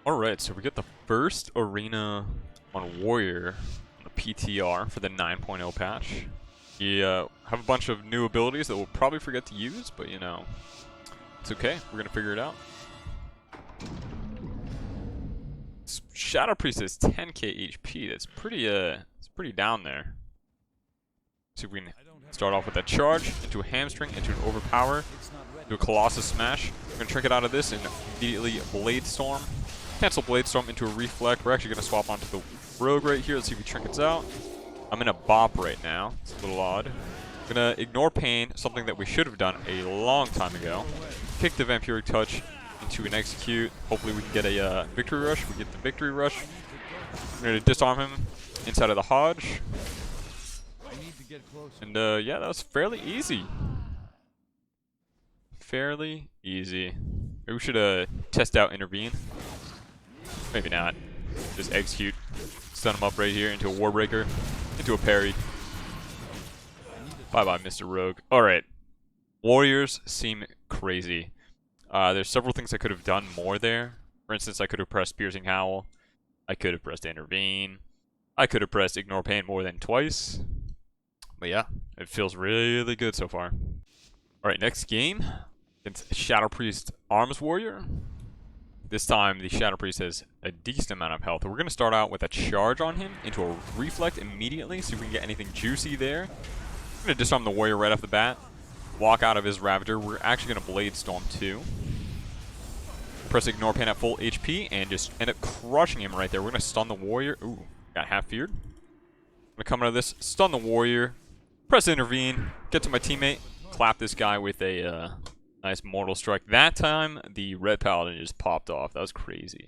Alright, so we get the first arena on Warrior on the PTR for the 9.0 patch. We have a bunch of new abilities that we'll probably forget to use, but you know, it's okay. We're gonna figure it out. Shadow Priest has 10k HP. That's pretty it's pretty down there. See if we can start off with a charge into a hamstring, into an overpower, into a Colossus smash. We're gonna trick it out of this and immediately Blade Storm. Cancel Blade Storm into a reflect. We're actually gonna swap onto the Rogue right here. Let's see if he trinkets out. I'm in a bop right now. It's a little odd. I'm gonna ignore pain, something that we should have done a long time ago. Kick the Vampiric Touch into an execute. Hopefully we can get a victory rush. We get the victory rush. I'm gonna disarm him inside of the Hodge. And yeah, that was fairly easy. Fairly easy. Maybe we should test out Intervene. Maybe not. Just execute. Stun him up right here into a Warbreaker. Into a parry. Bye-bye, Mr. Rogue. Alright. Warriors seem crazy. There's several things I could have done more there. For instance, I could have pressed Piercing Howl. I could have pressed Intervene. I could have pressed Ignore Pain more than twice. But yeah, it feels really good so far. Alright, next game. It's Shadow Priest Arms Warrior. This time, the Shadow Priest has a decent amount of health. We're going to start out with a charge on him into a reflect immediately, see if we can get anything juicy there. I'm going to disarm the Warrior right off the bat. Walk out of his Ravager. We're actually going to Blade Storm too. Press Ignore Pain at full HP and just end up crushing him right there. We're going to stun the Warrior. Ooh, got half feared. I'm going to come out of this, stun the Warrior, press Intervene, get to my teammate, clap this guy with a nice Mortal Strike. That time, the Red Paladin just popped off. That was crazy.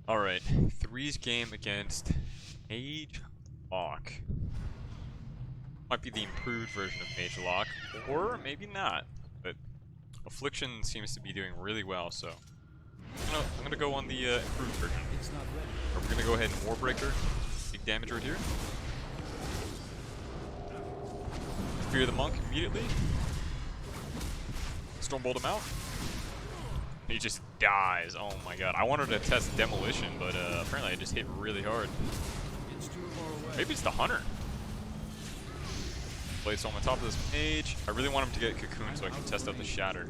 Alright, Three's game against Mage Lock. Might be the improved version of Mage Lock, or maybe not. But Affliction seems to be doing really well, so I'm gonna go on the improved version. Or we're gonna go ahead and Warbreaker. Big damage right here. Fear the Monk immediately. Stormbolt him out. He just dies. Oh my god. I wanted to test Demolition, but apparently I just hit really hard. Maybe it's the Hunter. Blade Storm on top of this mage. I really want him to get Cocoon so I can test out the Shatter.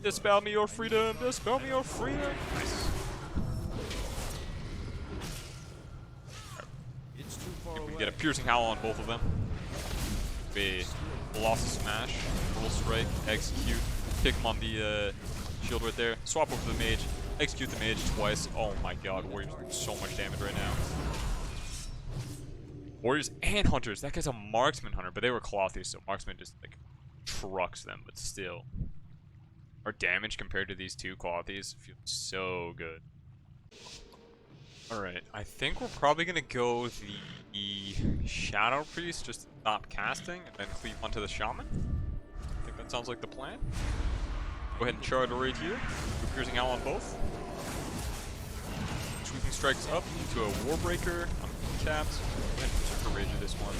Dispel me your freedom! Dispel me your freedom! Nice. If we can get a Piercing Howl on both of them. A Colossus Smash, Mortal Strike, execute, kick him on the shield right there, swap over to the mage, execute the mage twice. Oh my god, Warriors doing so much damage right now. Warriors and Hunters. That guy's a Marksman Hunter, but they were Clothy, so Marksman just like trucks them, but still. Our damage compared to these two Clothies feels so good. Alright, I think we're probably going to go the Shadow Priest, just to stop casting, and then cleave onto the Shaman. I think that sounds like the plan. Go ahead and charge right here. Do Piercing Howl on both. Sweeping Strikes up into a Warbreaker. I'm capped. Go ahead and Super Rage this one.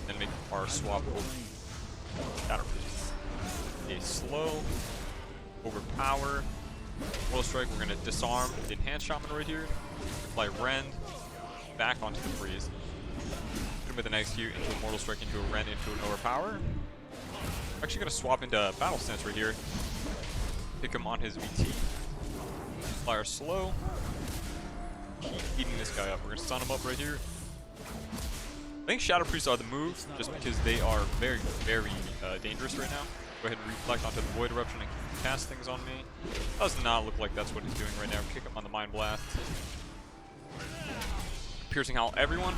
Then make our swap over Shadow Priest. A slow, overpower. Mortal Strike, we're going to disarm the Enhanced Shaman right here. Apply Rend, back onto the freeze. Hit him with an execute into a Mortal Strike, into a Rend, into an Overpower. I'm actually going to swap into Battle Stance right here. Pick him on his VT. Apply our slow. Keep eating this guy up. We're going to stun him up right here. I think Shadow Priests are the move, just because they are very, very dangerous right now. Go ahead and reflect onto the Void Eruption and cast things on me. Does not look like that's what he's doing right now. Kick him on the Mind Blast. Piercing Howl everyone.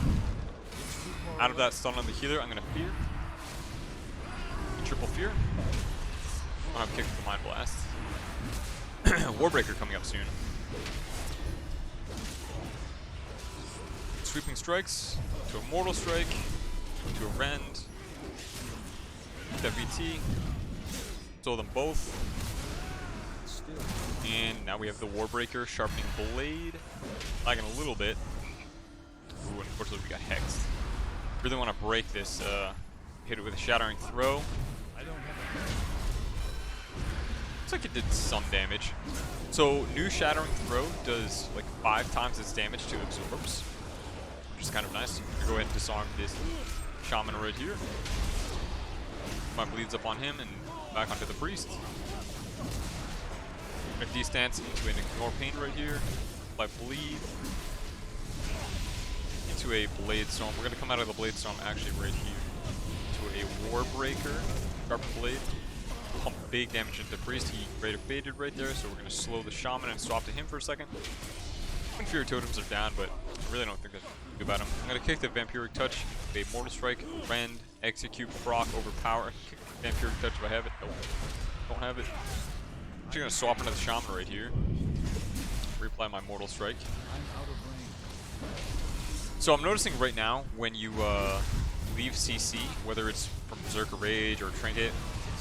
Out of that stun on the healer, I'm going to Fear. Triple Fear. I'll have kicked the Mind Blast. Warbreaker coming up soon. Sweeping Strikes. To a Mortal Strike. To a Rend. That VT. Stole them both. And now we have the Warbreaker, Sharpening Blade. Lagging a little bit. Ooh, unfortunately we got hexed. Really want to break this, hit it with a Shattering Throw. like it did some damage. So new Shattering Throw does like 5 times its damage to absorbs, which is kind of nice. I'm gonna go ahead and disarm this Shaman right here. My bleeds up on him and back onto the priest. Gonna distance into an Ignore Pain right here. Apply bleed into a Blade Storm. We're gonna come out of the Blade Storm actually right here to a War Breaker. Sharpen Blade. Pump big damage into the priest. He rate of faded right there, so we're gonna slow the Shaman and swap to him for a second. Inferior totems are down, but I really don't think that's good about him. I'm gonna kick the Vampiric Touch, a Mortal Strike, Rend, Execute, Proc, Overpower. Kick the Vampiric Touch if I have it. Nope. Don't have it. I'm actually gonna swap into the Shaman right here. Reapply my Mortal Strike. So I'm noticing right now when you leave CC, whether it's from Berserker Rage or Trinket,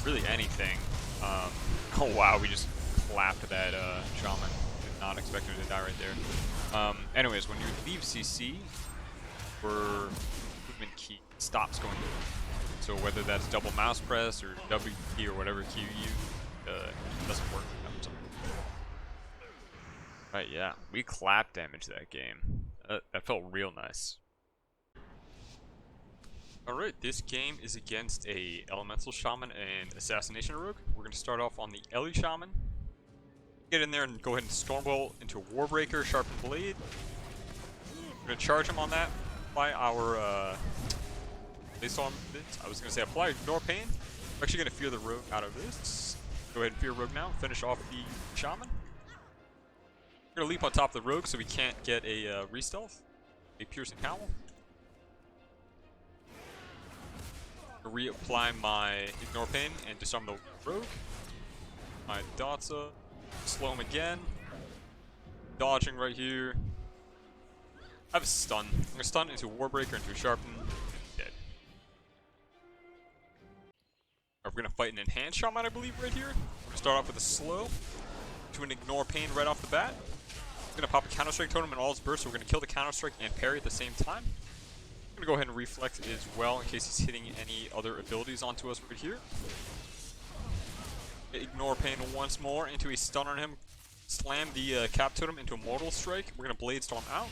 really anything. Oh wow, we just clapped that Shaman. Did not expect him to die right there. Anyways, when you leave CC, your movement key stops going. So whether that's double mouse press or W key or whatever key you use, it doesn't work. Right, yeah, we clapped damage that game. That felt real nice. Alright, this game is against a Elemental Shaman and Assassination Rogue. We're going to start off on the Ellie Shaman. Get in there and go ahead and Stormbolt into a Warbreaker, Sharpen Blade. We're going to charge him on that. Apply our Blade Storm. I was going to say apply Ignore Pain. I'm actually going to fear the Rogue out of this. Go ahead and fear Rogue now. Finish off the Shaman. We're going to leap on top of the Rogue so we can't get a re-stealth. A Piercing Howl. Reapply my Ignore Pain and disarm the Rogue. My Dotsa. Slow him again. Dodging right here. I have a stun. I'm going to stun into a Warbreaker, into a Sharpen. Dead. We're going to fight an Enhanced Shaman, I believe, right here. We're going to start off with a slow to an Ignore Pain right off the bat. We're going to pop a Counter-Strike totem in all its bursts, so we're going to kill the Counter-Strike and parry at the same time. I'm going to go ahead and reflect as well in case he's hitting any other abilities onto us right here. Ignore Pain once more into a stun on him. Slam the Cap Totem into a Mortal Strike. We're going to Blade Storm out.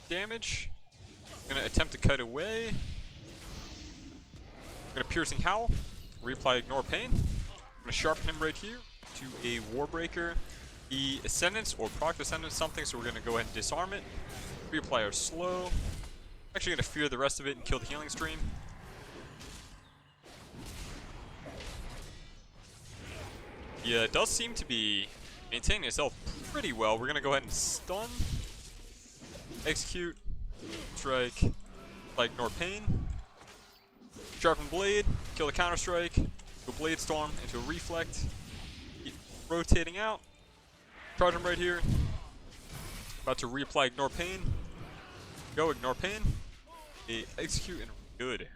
Damage. I'm going to attempt to cut away. I'm going to Piercing Howl. Reapply Ignore Pain. I'm going to Sharpen him right here to a Warbreaker. The Ascendance or Proc Ascendance something, so we're going to go ahead and disarm it. Reapply our Slow. Actually going to fear the rest of it and kill the Healing Stream. Yeah, it does seem to be maintaining itself pretty well. We're going to go ahead and stun, execute, strike, like Ignore Pain, Sharpen Blade, kill the Counter-Strike, go Blade Storm into a Reflect, keep rotating out, charge him right here, about to reapply Ignore Pain, go Ignore Pain, execute and good.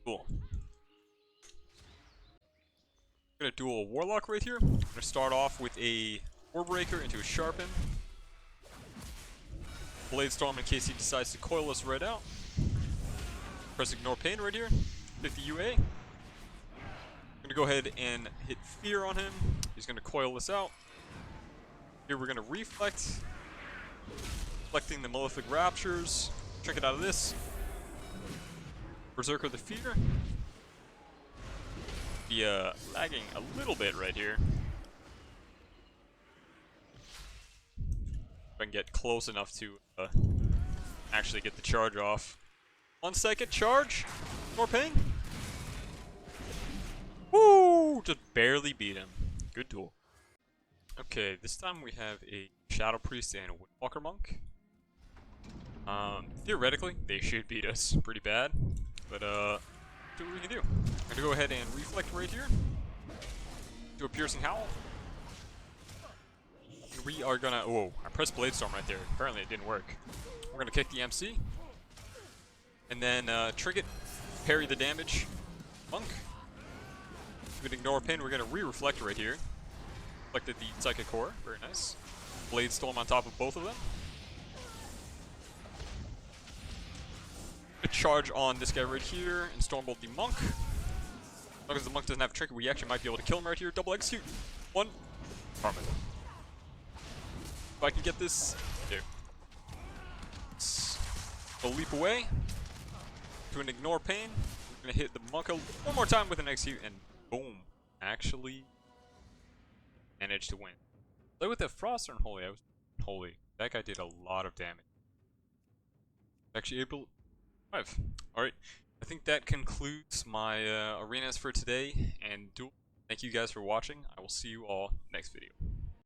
Cool. I'm gonna duel a Warlock right here. I'm gonna start off with a Warbreaker into a Sharpen. Blade Storm in case he decides to coil us right out. Press Ignore Pain right here. 50 UA. I'm gonna go ahead and hit Fear on him. He's gonna coil us out. Here we're gonna reflect. Reflecting the Malefic Raptures. Trinket out of this. Berserker the Fear. Be lagging a little bit right here. If I can get close enough to actually get the charge off. 1 second charge. More pain. Woo! Just barely beat him. Good duel. Okay, this time we have a Shadow Priest and a Windwalker Monk. Theoretically, they should beat us pretty bad, but see what we can do. I'm gonna go ahead and reflect right here. Do a Piercing Howl. And we are gonna. Whoa, I pressed Blade Storm right there. Apparently it didn't work. We're gonna kick the MC. And then Trinket, parry the damage. Monk. We can Ignore Pain. We're gonna re-reflect right here. Reflected the Psychic Core. Very nice. Blade Storm on top of both of them. A charge on this guy right here and Stormbolt the Monk. long as the monk doesn't have a trinket, we actually might be able to kill him right here. Double execute. One. Carmen. If I can get this. There. A leap away. To an ignore pain. We're gonna hit the monk one more time with an execute, and boom. Actually managed to win. Play with the frost or unholy. I was holy. That guy did a lot of damage. Actually able. 5. Alright. I think that concludes my arenas for today and duel. Thank you guys for watching. I will see you all next video.